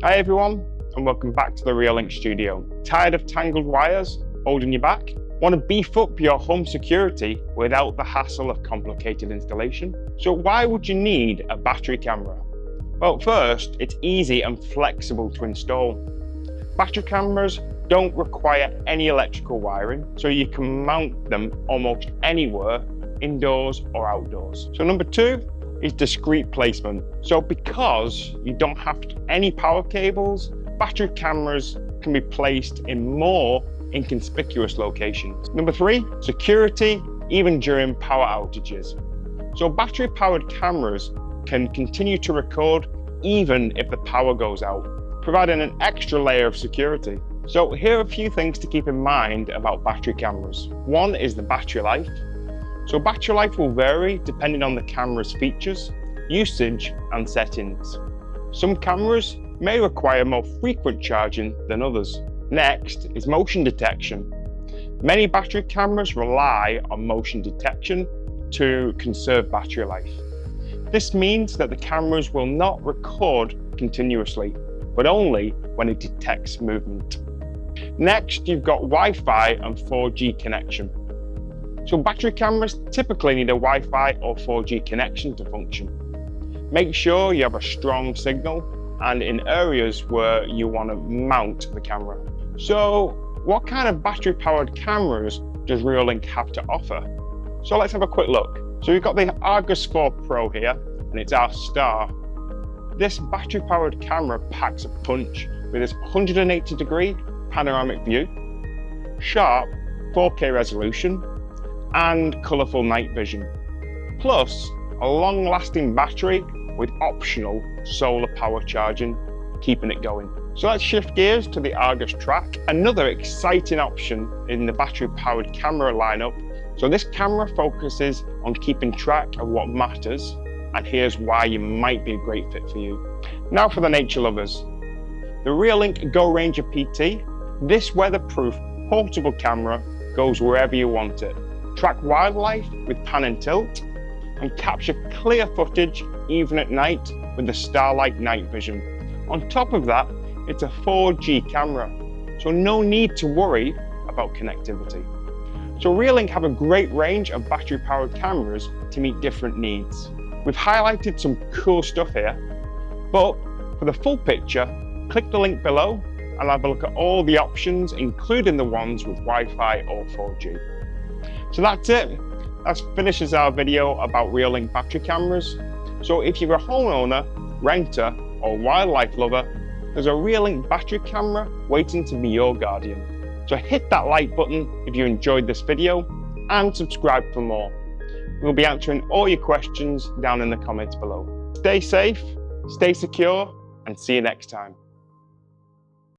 Hi everyone, and welcome back to the Reolink studio. Tired of tangled wires holding you back? Want to beef up your home security without the hassle of complicated installation? So why would you need a battery camera? Well, first, it's easy and flexible to install. Battery cameras don't require any electrical wiring, so you can mount them almost anywhere, indoors or outdoors. So number two is discreet placement. So because you don't have any power cables, battery cameras can be placed in more inconspicuous locations. Number three, security, even during power outages. So battery powered cameras can continue to record even if the power goes out, providing an extra layer of security. So here are a few things to keep in mind about battery cameras. One is the battery life. So battery life will vary depending on the camera's features, usage and settings. Some cameras may require more frequent charging than others. Next is motion detection. Many battery cameras rely on motion detection to conserve battery life. This means that the cameras will not record continuously, but only when it detects movement. Next, you've got Wi-Fi and 4G connection. So battery cameras typically need a Wi-Fi or 4G connection to function. Make sure you have a strong signal and in areas where you want to mount the camera. So what kind of battery powered cameras does Reolink have to offer? So let's have a quick look. So we've got the Argus 4 Pro here, and it's our star. This battery powered camera packs a punch with its 180-degree panoramic view, sharp 4K resolution, and colourful night vision, plus a long-lasting battery with optional solar power charging, keeping it going. So let's shift gears to the Argus Track, another exciting option in the battery-powered camera lineup. So this camera focuses on keeping track of what matters, and here's why you might be a great fit for you. Now for the nature lovers. The Reolink Go Ranger PT, this weatherproof portable camera goes wherever you want it. Track wildlife with pan and tilt, and capture clear footage even at night with the Starlight night vision. On top of that, it's a 4G camera, so no need to worry about connectivity. So Reolink have a great range of battery-powered cameras to meet different needs. We've highlighted some cool stuff here, but for the full picture, click the link below and have a look at all the options, including the ones with Wi-Fi or 4G. So that's it. That finishes our video about Reolink battery cameras. So if you're a homeowner, renter, or wildlife lover, there's a Reolink battery camera waiting to be your guardian. So hit that like button if you enjoyed this video and subscribe for more. We'll be answering all your questions down in the comments below. Stay safe, stay secure, and see you next time.